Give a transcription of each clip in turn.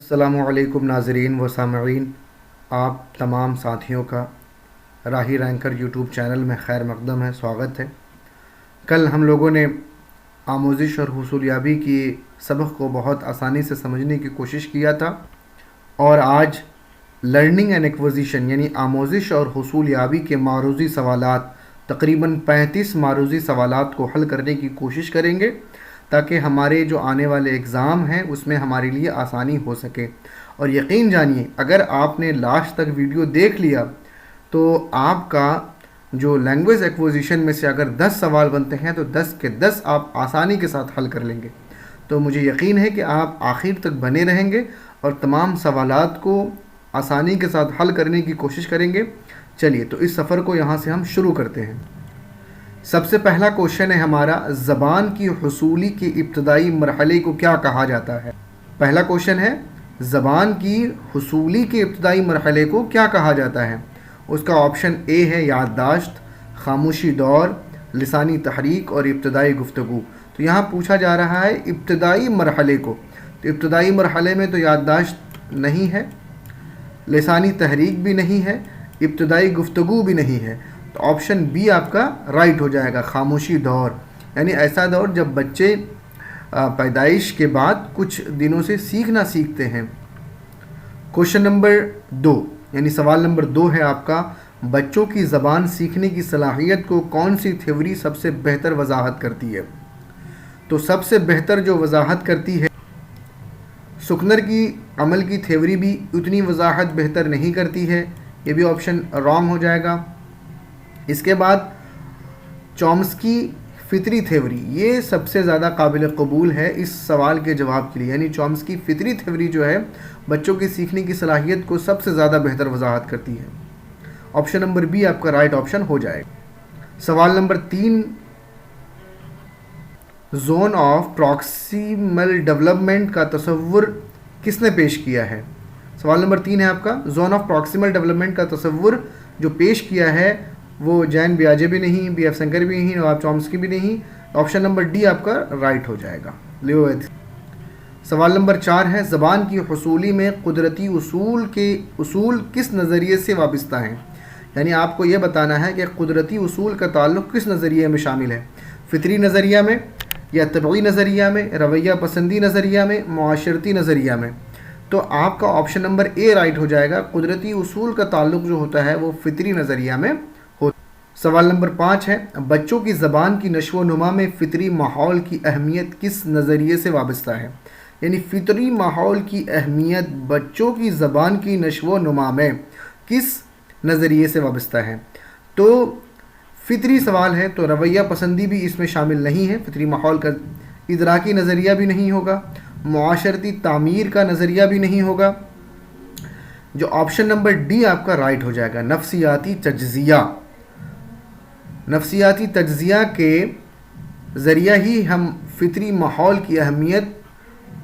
السلام علیکم ناظرین و سامعین، آپ تمام ساتھیوں کا راہی رینکر یوٹیوب چینل میں خیر مقدم ہے، سواگت ہے۔ کل ہم لوگوں نے آموزش اور حصولیابی کی سبق کو بہت آسانی سے سمجھنے کی کوشش کیا تھا، اور آج لرننگ اینڈ ایکوزیشن یعنی آموزش اور حصولیابی کے معروضی سوالات، تقریباً 35 معروضی سوالات کو حل کرنے کی کوشش کریں گے تاکہ ہمارے جو آنے والے اگزام ہیں اس میں ہمارے لیے آسانی ہو سکے۔ اور یقین جانیے، اگر آپ نے لاسٹ تک ویڈیو دیکھ لیا تو آپ کا جو لینگویج ایکوزیشن میں سے اگر 10 سوال بنتے ہیں تو 10 کے 10 آپ آسانی کے ساتھ حل کر لیں گے۔ تو مجھے یقین ہے کہ آپ آخر تک بنے رہیں گے اور تمام سوالات کو آسانی کے ساتھ حل کرنے کی کوشش کریں گے۔ چلیے تو اس سفر کو یہاں سے ہم شروع کرتے ہیں۔ سب سے پہلا کوشچن ہے ہمارا، زبان کی حصولی کے ابتدائی مرحلے کو کیا کہا جاتا ہے؟ پہلا کوشچن ہے، زبان کی حصولی کے ابتدائی مرحلے کو کیا کہا جاتا ہے؟ اس کا آپشن اے ہے یادداشت، خاموشی دور، لسانی تحریک اور ابتدائی گفتگو۔ تو یہاں پوچھا جا رہا ہے ابتدائی مرحلے کو، تو ابتدائی مرحلے میں تو یادداشت نہیں ہے، لسانی تحریک بھی نہیں ہے، ابتدائی گفتگو بھی نہیں ہے، تو آپشن بی آپ کا رائٹ ہو جائے گا، خاموشی دور، یعنی ایسا دور جب بچے پیدائش کے بعد کچھ دنوں سے سیکھنا سیکھتے ہیں۔ کوشچن نمبر 2 یعنی سوال نمبر 2 ہے آپ کا، بچوں کی زبان سیکھنے کی صلاحیت کو کون سی تھیوری سب سے بہتر وضاحت کرتی ہے؟ تو سب سے بہتر جو وضاحت کرتی ہے، سکنر کی عمل کی تھیوری بھی اتنی وضاحت بہتر نہیں کرتی ہے، یہ بھی آپشن رانگ ہو جائے گا۔ اس کے بعد چومسکی فطری تھیوری، یہ سب سے زیادہ قابل قبول ہے اس سوال کے جواب کے لیے، یعنی چومسکی فطری تھیوری جو ہے بچوں کی سیکھنے کی صلاحیت کو سب سے زیادہ بہتر وضاحت کرتی ہے۔ آپشن نمبر بی آپ کا رائٹ آپشن ہو جائے گا۔ سوال نمبر 3، زون آف پراکسیمل ڈیولپمنٹ کا تصور کس نے پیش کیا ہے؟ سوال نمبر 3 ہے آپ کا، زون آف پراکسیمل ڈیولپمنٹ کا تصور جو پیش کیا ہے وہ جین بیاجے بھی نہیں، بی ایف سنگر بھی نہیں، نواب چومسکی بھی نہیں، آپشن نمبر ڈی آپ کا رائٹ ہو جائے گا، لیو ایتھ۔ سوال نمبر 4 ہے، زبان کی حصولی میں قدرتی اصول کس نظریے سے وابستہ ہیں؟ یعنی آپ کو یہ بتانا ہے کہ قدرتی اصول کا تعلق کس نظریے میں شامل ہے، فطری نظریہ میں یا طبعی نظریہ میں، رویہ پسندی نظریہ میں، معاشرتی نظریہ میں؟ تو آپ کا آپشن نمبر اے رائٹ ہو جائے گا، قدرتی اصول کا تعلق جو ہوتا ہے وہ فطری نظریہ میں ہوتا ہے۔ سوال نمبر 5 ہے، بچوں کی زبان کی نشو و نما میں فطری ماحول کی اہمیت کس نظریے سے وابستہ ہے؟ یعنی فطری ماحول کی اہمیت بچوں کی زبان کی نشو و نما میں کس نظریے سے وابستہ ہے؟ تو فطری سوال ہے تو رویہ پسندی بھی اس میں شامل نہیں ہے، فطری ماحول کا ادراکی نظریہ بھی نہیں ہوگا، معاشرتی تعمیر کا نظریہ بھی نہیں ہوگا۔ جو آپشن نمبر ڈی آپ کا رائٹ ہو جائے گا، نفسیاتی تجزیہ۔ نفسیاتی تجزیہ کے ذریعہ ہی ہم فطری ماحول کی اہمیت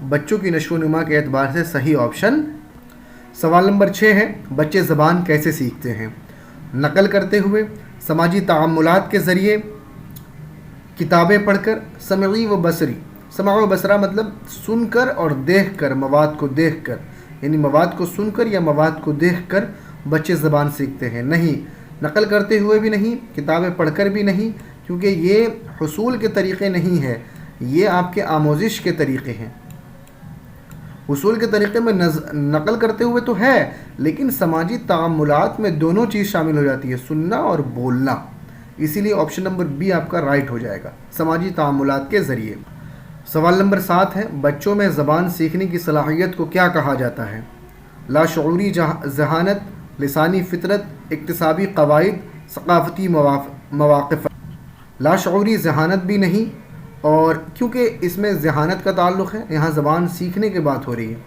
بچوں کی نشو و نما کے اعتبار سے صحیح آپشن۔ سوال نمبر 6 ہے، بچے زبان کیسے سیکھتے ہیں؟ نقل کرتے ہوئے، سماجی تعاملات کے ذریعے، کتابیں پڑھ کر، سمعی و بصری۔ سمع و بصرہ مطلب سن کر اور دیکھ کر، مواد کو دیکھ کر، یعنی مواد کو سن کر یا مواد کو دیکھ کر بچے زبان سیکھتے ہیں، نہیں نقل کرتے ہوئے بھی نہیں، کتابیں پڑھ کر بھی نہیں، کیونکہ یہ حصول کے طریقے نہیں ہے، یہ آپ کے آموزش کے طریقے ہیں۔ حصول کے طریقے میں نقل کرتے ہوئے تو ہے، لیکن سماجی تعاملات میں دونوں چیز شامل ہو جاتی ہے، سننا اور بولنا، اسی لیے آپشن نمبر بی آپ کا رائٹ ہو جائے گا، سماجی تعاملات کے ذریعے۔ سوال نمبر 7 ہے، بچوں میں زبان سیکھنے کی صلاحیت کو کیا کہا جاتا ہے؟ لاشعوری ذہانت، لسانی فطرت، اکتسابی قواعد، ثقافتی مواقف۔ لاشعوری ذہانت بھی نہیں، اور کیونکہ اس میں ذہانت کا تعلق ہے، یہاں زبان سیکھنے کی بات ہو رہی ہے،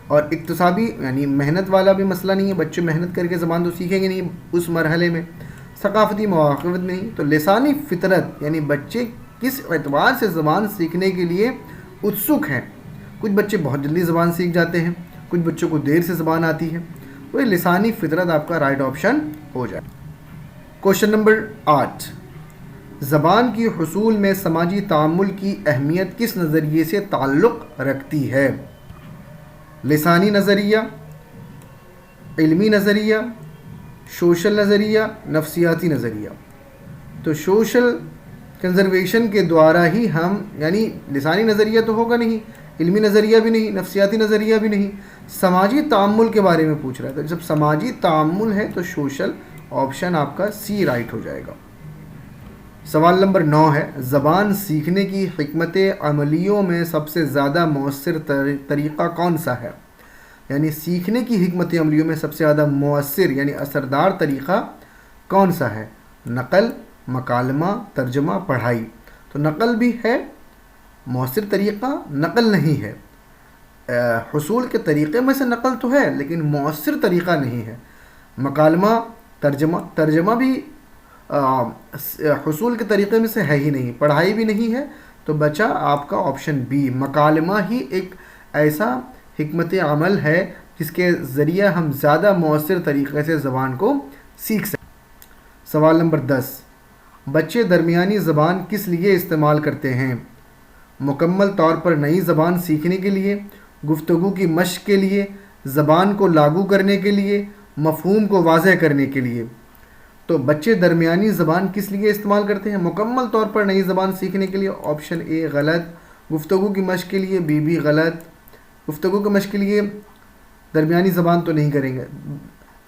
اور اکتسابی یعنی محنت والا بھی مسئلہ نہیں ہے، بچے محنت کر کے زبان تو سیکھیں گے نہیں اس مرحلے میں، ثقافتی مواقف نہیں، تو لسانی فطرت یعنی بچے کس اعتبار سے زبان سیکھنے کے لیے اتسک ہیں۔ کچھ بچے بہت جلدی زبان سیکھ جاتے ہیں، کچھ بچوں کو دیر سے زبان آتی ہے، وہ لسانی فطرت آپ کا رائٹ آپشن ہو جائے۔ کوشچن نمبر 8، زبان کی حصول میں سماجی تعامل کی اہمیت کس نظریے سے تعلق رکھتی ہے؟ لسانی نظریہ، علمی نظریہ، سوشل نظریہ، نفسیاتی نظریہ. تو سوشل کنزرویشن کے دوارا ہی ہم، یعنی لسانی نظریہ تو ہوگا نہیں، علمی نظریہ بھی نہیں، نفسیاتی نظریہ بھی نہیں، سماجی تعامل کے بارے میں پوچھ رہا تھا. جب سماجی تعامل ہے تو سوشل آپشن آپ کا سی رائٹ ہو جائے گا. سوال نمبر 9 ہے، زبان سیکھنے کی حکمت عملیوں میں سب سے زیادہ مؤثر طریقہ کون سا ہے؟ یعنی سیکھنے کی حکمت عملیوں میں سب سے زیادہ مؤثر یعنی اثردار طریقہ کون سا ہے؟ نقل، مکالمہ، ترجمہ، پڑھائی. تو نقل بھی ہے، مؤثر طریقہ نقل نہیں ہے. حصول کے طریقے میں سے نقل تو ہے لیکن مؤثر طریقہ نہیں ہے. مکالمہ، ترجمہ بھی حصول کے طریقے میں سے ہے ہی نہیں، پڑھائی بھی نہیں ہے. تو بچہ آپ کا آپشن بی، مکالمہ ہی ایک ایسا حکمت عمل ہے جس کے ذریعہ ہم زیادہ مؤثر طریقے سے زبان کو سیکھ سکیں. سوال نمبر 10، بچے درمیانی زبان کس لیے استعمال کرتے ہیں؟ مکمل طور پر نئی زبان سیکھنے کے لیے، گفتگو کی مشق کے لیے، زبان کو لاگو کرنے کے لیے، مفہوم کو واضح کرنے کے لیے. تو بچے درمیانی زبان کس لیے استعمال کرتے ہیں؟ مکمل طور پر نئی زبان سیکھنے کے لیے. آپشن اے غلط، گفتگو کی مشق کے لیے بی بھی غلط. گفتگو کی مشق کے لیے درمیانی زبان تو نہیں کریں گے،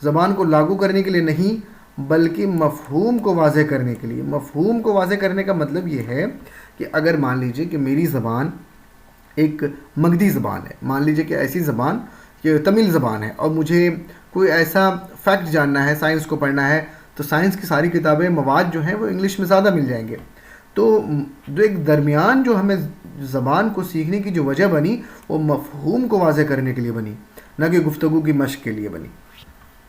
زبان کو لاگو کرنے کے لیے نہیں بلکہ مفہوم کو واضح کرنے کے لیے. مفہوم کو واضح کرنے کا مطلب یہ ہے کہ اگر مان لیجئے کہ میری زبان ایک مگدی زبان ہے، مان لیجئے کہ ایسی زبان کہ تمل زبان ہے، اور مجھے کوئی ایسا فیکٹ جاننا ہے، سائنس کو پڑھنا ہے، تو سائنس کی ساری کتابیں، مواد جو ہیں وہ انگلش میں زیادہ مل جائیں گے. تو جو ایک درمیان جو ہمیں زبان کو سیکھنے کی جو وجہ بنی وہ مفہوم کو واضح کرنے کے لیے بنی، نہ کہ گفتگو کی مشق کے لیے بنی.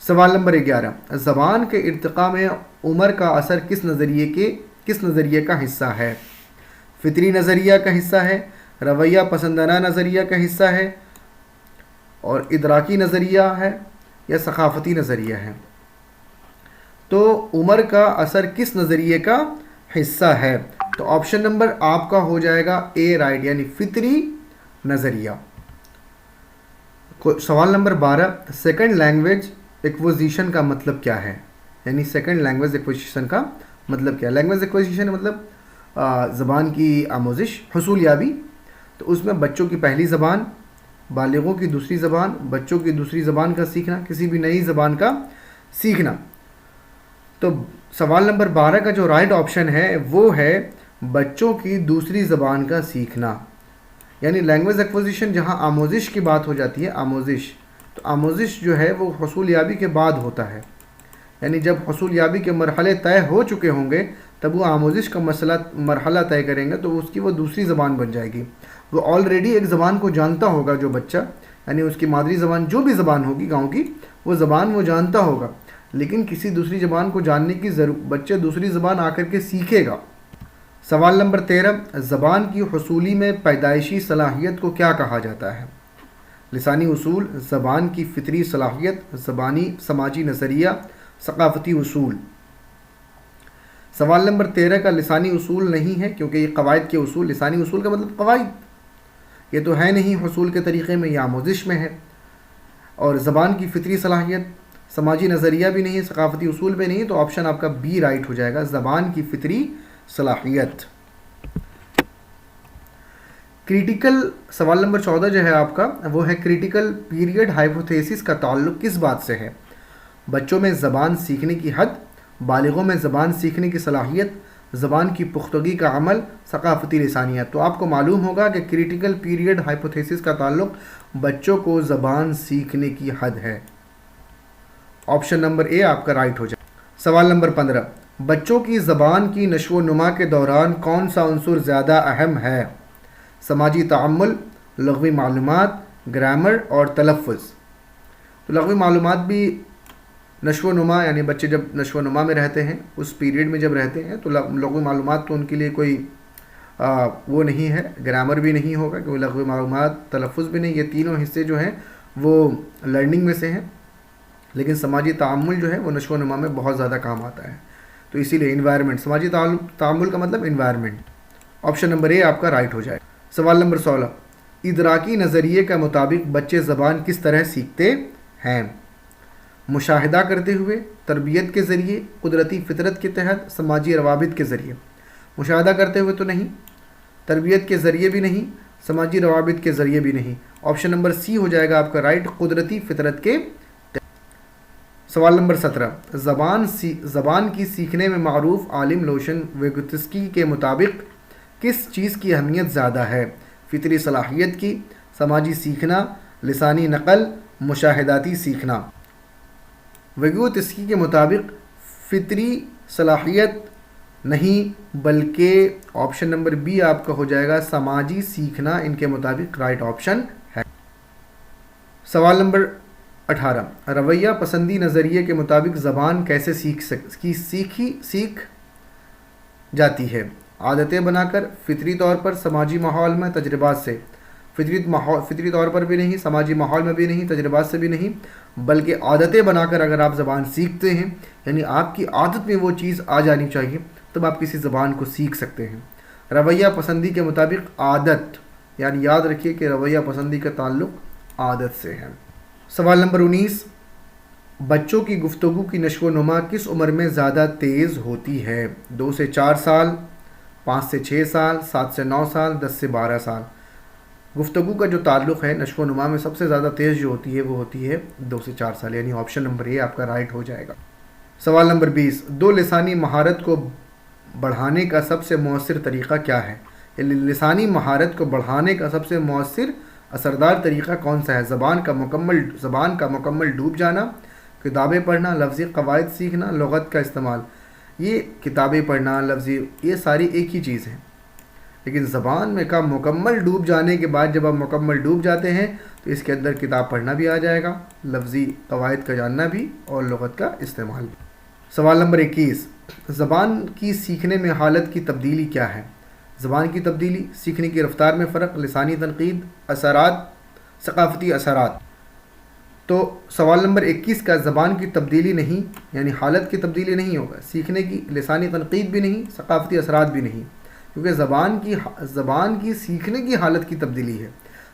سوال نمبر 11، زبان کے ارتقاء میں عمر کا اثر کس نظریے کا حصہ ہے؟ فطری نظریہ کا حصہ ہے، رویہ پسندانہ نظریہ کا حصہ ہے، اور ادراکی نظریہ ہے، یا ثقافتی نظریہ ہے؟ تو عمر کا اثر کس نظریے کا حصہ ہے؟ تو آپشن نمبر آپ کا ہو جائے گا اے رائٹ، یعنی فطری نظریہ. سوال نمبر 12، سیکنڈ لینگویج ایکوزیشن کا مطلب کیا ہے؟ یعنی سیکنڈ لینگویج ایکوزیشن کا مطلب کیا ہے؟ لینگویج ایکوزیشن مطلب زبان کی آموزش، حصول یابی. تو اس میں بچوں کی پہلی زبان، بالغوں کی دوسری زبان، بچوں کی دوسری زبان کا سیکھنا، کسی بھی نئی زبان کا سیکھنا. تو سوال نمبر 12 کا جو رائٹ آپشن ہے وہ ہے بچوں کی دوسری زبان کا سیکھنا. یعنی لینگویج ایکوزیشن جہاں آموزش کی بات ہو جاتی ہے، آموزش، تو آموزش جو ہے وہ حصول یابی کے بعد ہوتا ہے. یعنی جب حصول یابی کے مرحلے طے ہو چکے ہوں گے تب وہ آموزش کا مرحلہ طے کریں گے، تو اس کی وہ دوسری زبان بن جائے گی. وہ آلریڈی ایک زبان کو جانتا ہوگا جو بچہ، یعنی اس کی مادری زبان جو بھی زبان ہوگی گاؤں کی، وہ زبان وہ جانتا ہوگا، لیکن کسی دوسری زبان کو جاننے کی بچے دوسری زبان آ کر کے سیکھے گا. سوال نمبر 13، زبان کی حصولی میں پیدائشی صلاحیت کو کیا کہا جاتا ہے؟ لسانی اصول، زبان کی فطری صلاحیت، زبانی سماجی نظریہ، ثقافتی اصول. سوال نمبر 13 کا لسانی اصول نہیں ہے کیونکہ یہ قواعد کے اصول، لسانی اصول کا مطلب قواعد، یہ تو ہے نہیں حصول کے طریقے میں، یہ آموزش میں ہے. اور زبان کی فطری صلاحیت، سماجی نظریہ بھی نہیں، ثقافتی اصول بھی نہیں. تو آپشن آپ کا بی رائٹ ہو جائے گا، زبان کی فطری صلاحیت. کریٹیکل، سوال نمبر 14 جو ہے آپ کا وہ ہے کریٹیکل پیریڈ ہائپوتھیسس کا تعلق کس بات سے ہے؟ بچوں میں زبان سیکھنے کی حد، بالغوں میں زبان سیکھنے کی صلاحیت، زبان کی پختگی کا عمل، ثقافتی لسانیت. تو آپ کو معلوم ہوگا کہ کریٹیکل پیریڈ ہائپوتھیسس کا تعلق بچوں کو زبان سیکھنے کی حد ہے. آپشن نمبر اے آپ کا رائٹ ہو جائے. سوال نمبر 15، بچوں کی زبان کی نشو و نما کے دوران کون سا عنصر زیادہ اہم ہے؟ سماجی تعامل، لغوی معلومات، گرامر اور تلفظ. تو لغوی معلومات بھی نشو و نما، یعنی بچے جب نشو و نما میں رہتے ہیں، اس پیریڈ میں جب رہتے ہیں تو لغوی معلومات تو ان کے لیے کوئی وہ نہیں ہے، گرامر بھی نہیں ہوگا کیونکہ لغوی معلومات، تلفظ بھی نہیں، یہ تینوں حصے جو ہیں وہ لرننگ میں سے ہیں. لیکن سماجی تعامل جو ہے وہ نشو و نما میں بہت زیادہ کام آتا ہے. تو اسی لیے انوائرمنٹ، سماجی تعامل کا مطلب انوائرمنٹ. آپشن نمبر اے آپ کا رائٹ ہو جائے. سوال نمبر 16، ادراکی نظریے کے مطابق بچے زبان کس طرح سیکھتے ہیں؟ مشاہدہ کرتے ہوئے، تربیت کے ذریعے، قدرتی فطرت کے تحت، سماجی روابط کے ذریعے۔ مشاہدہ کرتے ہوئے تو نہیں، تربیت کے ذریعے بھی نہیں، سماجی روابط کے ذریعے بھی نہیں۔ آپشن نمبر سی ہو جائے گا آپ کا رائٹ، قدرتی فطرت کے تحت۔ سوال نمبر 17، زبان کی سیکھنے میں معروف عالم لوشن ویگوتسکی کے مطابق کس چیز کی اہمیت زیادہ ہے؟ فطری صلاحیت کی، سماجی سیکھنا، لسانی نقل، مشاہداتی سیکھنا۔ ویگوتسکی کے مطابق فطری صلاحیت نہیں بلکہ آپشن نمبر بی آپ کا ہو جائے گا سماجی سیکھنا، ان کے مطابق رائٹ آپشن ہے۔ سوال نمبر 18، رویہ پسندی نظریے کے مطابق زبان کیسے سیکھ جاتی ہے؟ عادتیں بنا کر، فطری طور پر، سماجی ماحول میں، تجربات سے۔ فطری طور پر بھی نہیں، سماجی ماحول میں بھی نہیں، تجربات سے بھی نہیں، بلکہ عادتیں بنا کر اگر آپ زبان سیکھتے ہیں، یعنی آپ کی عادت میں وہ چیز آ جانی چاہیے، تب آپ کسی زبان کو سیکھ سکتے ہیں۔ رویہ پسندی کے مطابق عادت، یعنی یاد رکھیے کہ رویہ پسندی کا تعلق عادت سے ہے۔ سوال نمبر 19، بچوں کی گفتگو کی نشو و نما کس عمر میں زیادہ تیز ہوتی ہے؟ 2 سے 4 سال، 5 سے 6 سال، 7 سے 9 سال، 10 سے 12 سال۔ گفتگو کا جو تعلق ہے نشو و نما میں سب سے زیادہ تیز جو ہوتی ہے وہ ہوتی ہے 2 سے 4 سال، یعنی آپشن نمبر اے آپ کا رائٹ ہو جائے گا۔ سوال نمبر 20، دو لسانی مہارت کو بڑھانے کا سب سے مؤثر طریقہ کیا ہے؟ لسانی مہارت کو بڑھانے کا سب سے مؤثر اثردار طریقہ کون سا ہے؟ زبان کا مکمل ڈوب جانا، کتابیں پڑھنا، لفظی قواعد سیکھنا، لغت کا استعمال۔ یہ کتابیں پڑھنا، لفظی، یہ ساری ایک ہی چیز ہے، لیکن زبان میں کا مکمل ڈوب جانے کے بعد جب آپ مکمل ڈوب جاتے ہیں تو اس کے اندر کتاب پڑھنا بھی آ جائے گا، لفظی قواعد کا جاننا بھی، اور لغت کا استعمال بھی۔ سوال نمبر 21، زبان کی سیکھنے میں حالت کی تبدیلی کیا ہے؟ زبان کی تبدیلی، سیکھنے کی رفتار میں فرق، لسانی تنقید، اثرات، ثقافتی اثرات۔ تو سوال نمبر 21 کا زبان کی تبدیلی نہیں، یعنی حالت کی تبدیلی نہیں ہوگا، سیکھنے کی لسانی تنقید بھی نہیں، ثقافتی اثرات بھی نہیں، کیونکہ زبان کی سیکھنے کی حالت کی تبدیلی ہے،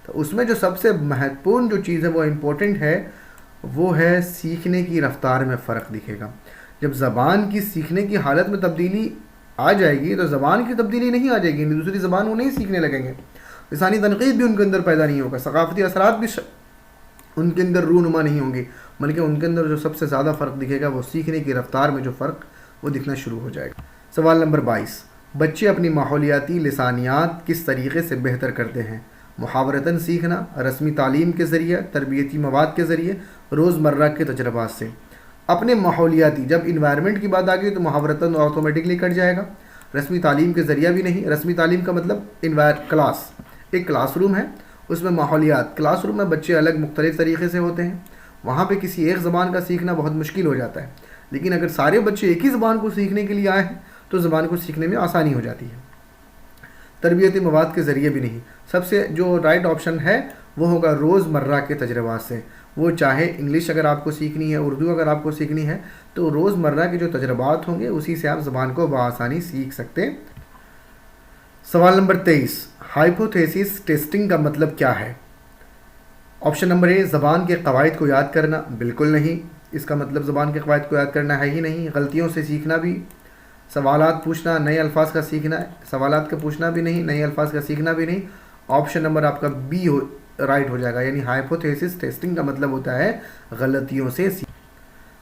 تو اس میں جو سب سے مہتوپورن جو چیز ہے وہ امپورٹنٹ ہے، وہ ہے سیکھنے کی رفتار میں فرق دکھے گا۔ جب زبان کی سیکھنے کی حالت میں تبدیلی آ جائے گی تو زبان کی تبدیلی نہیں آ جائے گی، دوسری زبان وہ نہیں سیکھنے لگیں گے، لسانی تنقید بھی ان کے اندر پیدا نہیں ہوگا، ثقافتی اثرات بھی ان کے اندر رونما نہیں ہوں گے، بلکہ ان کے اندر جو سب سے زیادہ فرق دکھے گا وہ سیکھنے کی رفتار میں جو فرق وہ دکھنا شروع ہو جائے گا۔ سوال نمبر 22، بچے اپنی ماحولیاتی لسانیات کس طریقے سے بہتر کرتے ہیں؟ محاورتاً سیکھنا، رسمی تعلیم کے ذریعے، تربیتی مواد کے ذریعے، روزمرہ کے تجربات سے۔ اپنے ماحولیاتی، جب انوائرمنٹ کی بات آ گئی تو محاورتاً آٹومیٹکلی کٹ جائے گا، رسمی تعلیم کے ذریعہ بھی نہیں۔ رسمی تعلیم کا مطلب کلاس، ایک کلاس روم ہے، اس میں ماحولیات، کلاس روم میں بچے الگ مختلف طریقے سے ہوتے ہیں، وہاں پہ کسی ایک زبان کا سیکھنا بہت مشکل ہو جاتا ہے، لیکن اگر سارے بچے ایک ہی زبان کو سیکھنے کے لیے آئے ہیں تو زبان کو سیکھنے میں آسانی ہو جاتی ہے۔ تربیتی مواد کے ذریعے بھی نہیں، سب سے جو رائٹ آپشن ہے وہ ہوگا روزمرہ کے تجربات سے۔ وہ چاہے انگلش اگر آپ کو سیکھنی ہے، اردو اگر آپ کو سیکھنی ہے، تو روزمرہ کے جو تجربات ہوں گے اسی سے آپ زبان کو بآسانی سیکھ سکتے ہیں۔ سوال نمبر 23، ہائپوتھیسس ٹیسٹنگ کا مطلب کیا ہے؟ آپشن نمبر اے، زبان کے قواعد کو یاد کرنا، بالکل نہیں، اس کا مطلب زبان کے قواعد کو یاد کرنا ہے ہی نہیں۔ غلطیوں سے سیکھنا بھی، سوالات پوچھنا، نئے الفاظ کا سیکھنا، سوالات کا پوچھنا بھی نہیں، نئے الفاظ کا سیکھنا بھی نہیں۔ آپشن نمبر آپ کا بی رائٹ ہو جائے گا، یعنی ہائپوتھیسس ٹیسٹنگ کا مطلب ہوتا ہے غلطیوں سے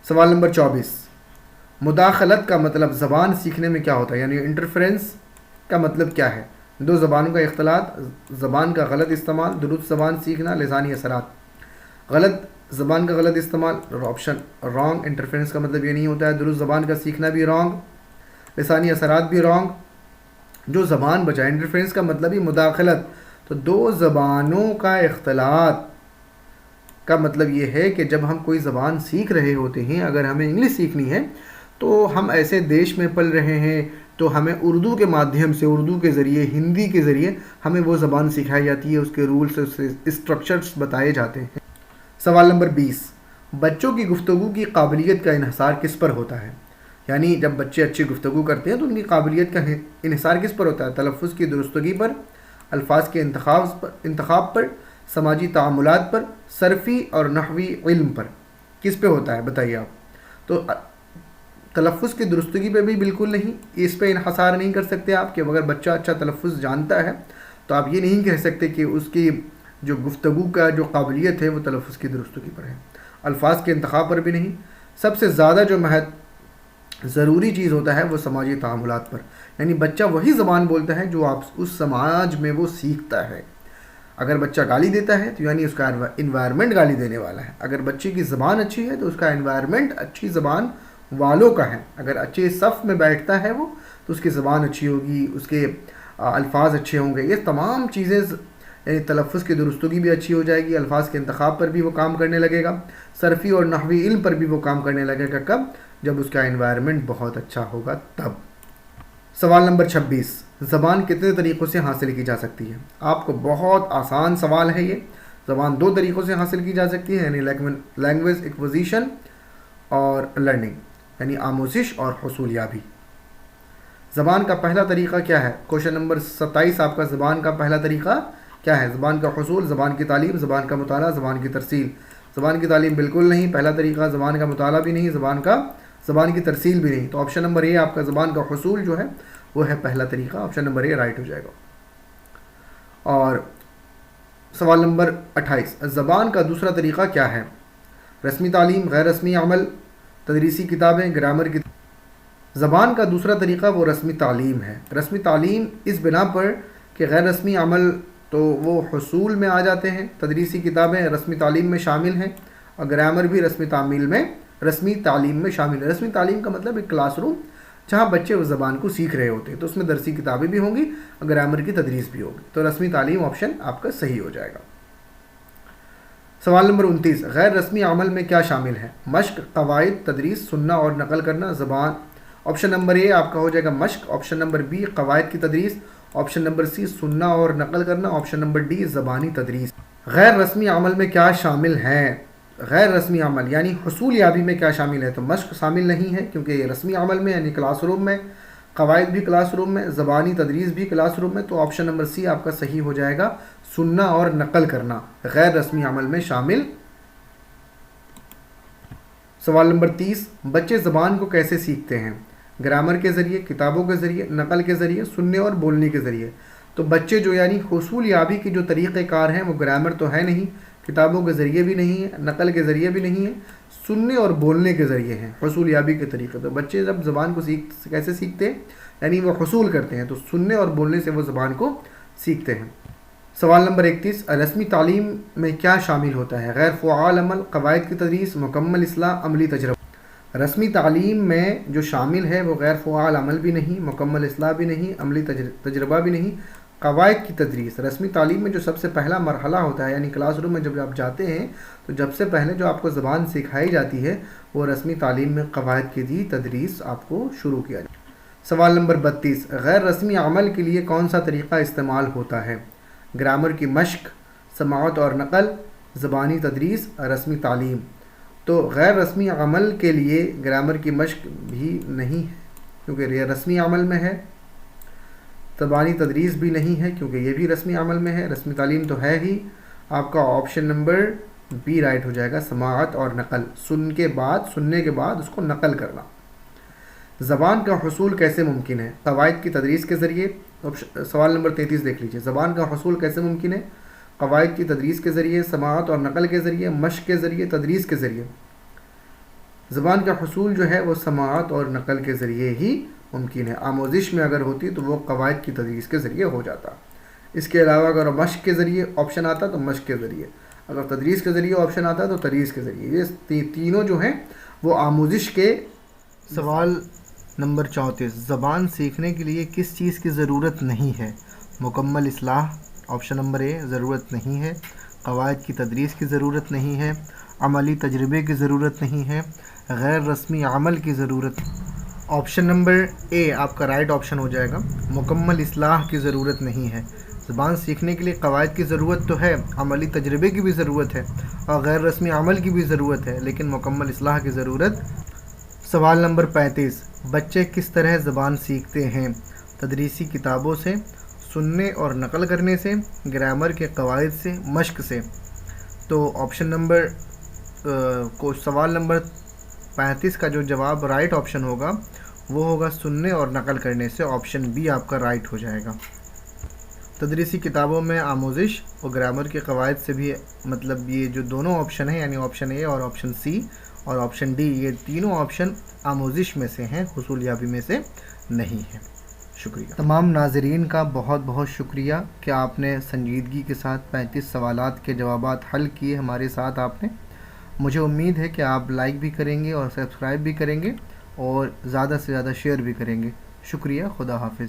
سوال نمبر 24، مداخلت کا مطلب زبان سیکھنے میں کیا ہوتا ہے؟ یعنی انٹرفیرنس کا مطلب کیا ہے؟ دو زبانوں کا اختلاط، زبان کا غلط استعمال، درست زبان سیکھنا، لسانی اثرات۔ غلط زبان کا غلط استعمال، آپشن رانگ، انٹرفیرنس کا مطلب یہ نہیں ہوتا ہے، درست زبان کا سیکھنا بھی رانگ، لسانی اثرات بھی رانگ۔ جو زبان بچائے، انٹرفیرنس کا مطلب ہی مداخلت، تو دو زبانوں کا اختلاط کا مطلب یہ ہے کہ جب ہم کوئی زبان سیکھ رہے ہوتے ہیں، اگر ہمیں انگلش سیکھنی ہے تو ہم ایسے دیش میں پل رہے ہیں تو ہمیں اردو کے مادھیم سے، اردو کے ذریعے، ہندی کے ذریعے ہمیں وہ زبان سکھائی جاتی ہے، اس کے رولس، اس کے اسٹرکچرز بتائے جاتے ہیں۔ سوال نمبر 20، بچوں کی گفتگو کی قابلیت کا انحصار کس پر ہوتا ہے؟ یعنی جب بچے اچھی گفتگو کرتے ہیں تو ان کی قابلیت کا انحصار کس پر ہوتا ہے؟ تلفظ کی درستگی پر، الفاظ کے انتخاب پر، سماجی تعاملات پر، صرفی اور نحوی علم پر. کس پہ ہوتا ہے بتائیے آپ؟ تو تلفظ کی درستگی پہ بھی بالکل نہیں، اس پہ انحصار نہیں کر سکتے آپ کہ اگر بچہ اچھا تلفظ جانتا ہے تو آپ یہ نہیں کہہ سکتے کہ اس کی جو گفتگو کا جو قابلیت ہے وہ تلفظ کی درستگی پر ہے. الفاظ کے انتخاب پر بھی نہیں. سب سے زیادہ جو ضروری چیز ہوتا ہے وہ سماجی تعاملات پر، یعنی بچہ وہی زبان بولتا ہے جو آپ اس سماج میں وہ سیکھتا ہے. اگر بچہ گالی دیتا ہے تو یعنی اس کا انوائرمنٹ گالی دینے والا ہے. اگر بچے کی زبان اچھی ہے تو اس کا انوائرمنٹ اچھی زبان والوں کا ہے. اگر اچھے صف میں بیٹھتا ہے وہ تو اس کی زبان اچھی ہوگی، اس کے الفاظ اچھے ہوں گے. یہ تمام چیزیں یعنی تلفظ کی درستگی بھی اچھی ہو جائے گی، الفاظ کے انتخاب پر بھی وہ کام کرنے لگے گا، صرفی اور نحوی علم پر بھی وہ کام کرنے لگے گا. کب؟ جب اس کا انوائرمنٹ بہت اچھا ہوگا تب. سوال نمبر 26، زبان کتنے طریقوں سے حاصل کی جا سکتی ہے؟ آپ کو بہت آسان سوال ہے یہ. زبان 2 طریقوں سے حاصل کی جا سکتی ہے، یعنی لینگویج ایکوزیشن اور لرننگ، یعنی آموزش اور حصول یابی. زبان کا پہلا طریقہ کیا ہے؟ کوشچن نمبر 27 آپ کا زبان کا پہلا طریقہ کیا ہے؟ زبان کا حصول، زبان کی تعلیم، زبان کا مطالعہ، زبان کی ترسیل. زبان کی تعلیم بالکل نہیں، پہلا طریقہ. زبان کا مطالعہ بھی نہیں، زبان کی ترسیل بھی نہیں. تو آپشن نمبر اے آپ کا زبان کا حصول جو ہے وہ ہے پہلا طریقہ. آپشن نمبر اے رائٹ ہو جائے گا. اور سوال نمبر 28، زبان کا دوسرا طریقہ کیا ہے؟ رسمی تعلیم، غیر رسمی عمل، تدریسی کتابیں، گرامر کی. زبان کا دوسرا طریقہ وہ رسمی تعلیم ہے. رسمی تعلیم اس بنا پر کہ غیر رسمی عمل تو وہ حصول میں آ جاتے ہیں، تدریسی کتابیں رسمی تعلیم میں شامل ہیں، اور گرامر بھی رسمی تعلیم میں شامل ہے. رسمی تعلیم کا مطلب ایک کلاس روم جہاں بچے اس زبان کو سیکھ رہے ہوتے ہیں، تو اس میں درسی کتابیں بھی ہوں گی اور گرامر کی تدریس بھی ہوگی. تو رسمی تعلیم آپشن آپ کا صحیح ہو جائے گا. سوال نمبر 29، غیر رسمی عمل میں کیا شامل ہے؟ مشق، قواعد، تدریس، سننا اور نقل کرنا. زبان آپشن نمبر اے آپ کا ہو جائے گا مشق، آپشن نمبر بی قواعد کی تدریس، آپشن نمبر سی سننا اور نقل کرنا، آپشن نمبر ڈی زبانی تدریس. غیر رسمی عمل میں کیا شامل ہے؟ غیر رسمی عمل یعنی حصول یابی میں کیا شامل ہے؟ تو مشق شامل نہیں ہے کیونکہ یہ رسمی عمل میں یعنی کلاس روم میں، قواعد بھی کلاس روم میں، زبانی تدریس بھی کلاس روم میں. تو آپشن نمبر سی آپ کا صحیح ہو جائے گا، سننا اور نقل کرنا غیر رسمی عمل میں شامل. سوال نمبر 30، بچے زبان کو کیسے سیکھتے ہیں؟ گرامر کے ذریعے، کتابوں کے ذریعے، نقل کے ذریعے، سننے اور بولنے کے ذریعے. تو بچے جو یعنی حصول یابی کی جو طریقہ کار ہیں وہ گرامر تو ہے نہیں، کتابوں کے ذریعے بھی نہیں ہے، نقل کے ذریعے بھی نہیں ہے، سننے اور بولنے کے ذریعے ہیں حصول یابی کے طریقے. تو بچے جب زبان کو کیسے سیکھتے ہیں؟ یعنی وہ حصول کرتے ہیں، تو سننے اور بولنے سے وہ زبان کو سیکھتے ہیں. سوال نمبر 31، رسمی تعلیم میں کیا شامل ہوتا ہے؟ غیر فعال عمل، قواعد کی تدریس، مکمل اصلاح، عملی تجربہ. رسمی تعلیم میں جو شامل ہے وہ غیر فعال عمل بھی نہیں، مکمل اصلاح بھی نہیں، عملی تجربہ بھی نہیں، قواعد کی تدریس. رسمی تعلیم میں جو سب سے پہلا مرحلہ ہوتا ہے یعنی کلاس روم میں جب آپ جاتے ہیں تو جب سے پہلے جو آپ کو زبان سکھائی جاتی ہے وہ رسمی تعلیم میں قواعد کی تدریس آپ کو شروع کیا جائے. سوال نمبر 32، غیر رسمی عمل کے لیے کون سا طریقہ استعمال ہوتا ہے؟ گرامر کی مشق، سماعت اور نقل، زبانی تدریس، رسمی تعلیم. تو غیر رسمی عمل کے لیے گرامر کی مشق بھی نہیں ہے کیونکہ یہ رسمی عمل میں ہے، زبانی تدریس بھی نہیں ہے کیونکہ یہ بھی رسمی عمل میں ہے، رسمی تعلیم تو ہے ہی. آپ کا آپشن نمبر بی رائٹ ہو جائے گا، سماعت اور نقل، سننے کے بعد اس کو نقل کرنا. زبان کا حصول کیسے ممکن ہے؟ قواعد کی تدریس کے ذریعے. سوال نمبر 33 دیکھ لیجئے، زبان کا حصول کیسے ممکن ہے؟ قواعد کی تدریس کے ذریعے، سماعت اور نقل کے ذریعے، مشق کے ذریعے، تدریس کے ذریعے. زبان کا حصول جو ہے وہ سماعت اور نقل کے ذریعے ہی ممکن ہے. آموزش میں اگر ہوتی تو وہ قواعد کی تدریس کے ذریعے ہو جاتا. اس کے علاوہ اگر مشق کے ذریعے آپشن آتا تو مشق کے ذریعے، اگر تدریس کے ذریعے آپشن آتا تو تدریس کے ذریعے. یہ تینوں جو ہیں وہ آموزش کے. سوال نمبر 34، زبان سیکھنے کے لیے کس چیز کی ضرورت نہیں ہے؟ مکمل اصلاح، آپشن نمبر اے ضرورت نہیں ہے، قواعد کی تدریس کی ضرورت نہیں ہے، عملی تجربے کی ضرورت نہیں ہے، غیر رسمی عمل کی ضرورت. آپشن نمبر اے آپ کا رائٹ آپشن ہو جائے گا، مکمل اصلاح کی ضرورت نہیں ہے. زبان سیکھنے کے لیے قواعد کی ضرورت تو ہے، عملی تجربے کی بھی ضرورت ہے اور غیر رسمی عمل کی بھی ضرورت ہے، لیکن مکمل اصلاح کی ضرورت. سوال نمبر 35، بچے کس طرح زبان سیکھتے ہیں؟ تدریسی کتابوں سے، سننے اور نقل کرنے سے، گرامر کے قواعد سے، مشق سے. تو آپشن نمبر کو سوال نمبر 35 کا جو جواب رائٹ آپشن ہوگا وہ ہوگا سننے اور نقل کرنے سے. آپشن بی آپ کا رائٹ ہو جائے گا. تدریسی کتابوں میں آموزش اور گرامر کے قواعد سے بھی مطلب یہ جو دونوں آپشن ہیں یعنی آپشن اے اور آپشن سی اور آپشن ڈی، یہ تینوں آپشن آموزش میں سے ہیں، حصول یابی میں سے نہیں ہیں. شکریہ. تمام ناظرین کا بہت بہت شکریہ کہ آپ نے سنجیدگی کے ساتھ 35 سوالات کے جوابات حل کیے ہمارے ساتھ آپ نے. مجھے امید ہے کہ آپ لائک بھی کریں گے اور سبسکرائب بھی کریں گے اور زیادہ سے زیادہ شیئر بھی کریں گے. شکریہ. خدا حافظ.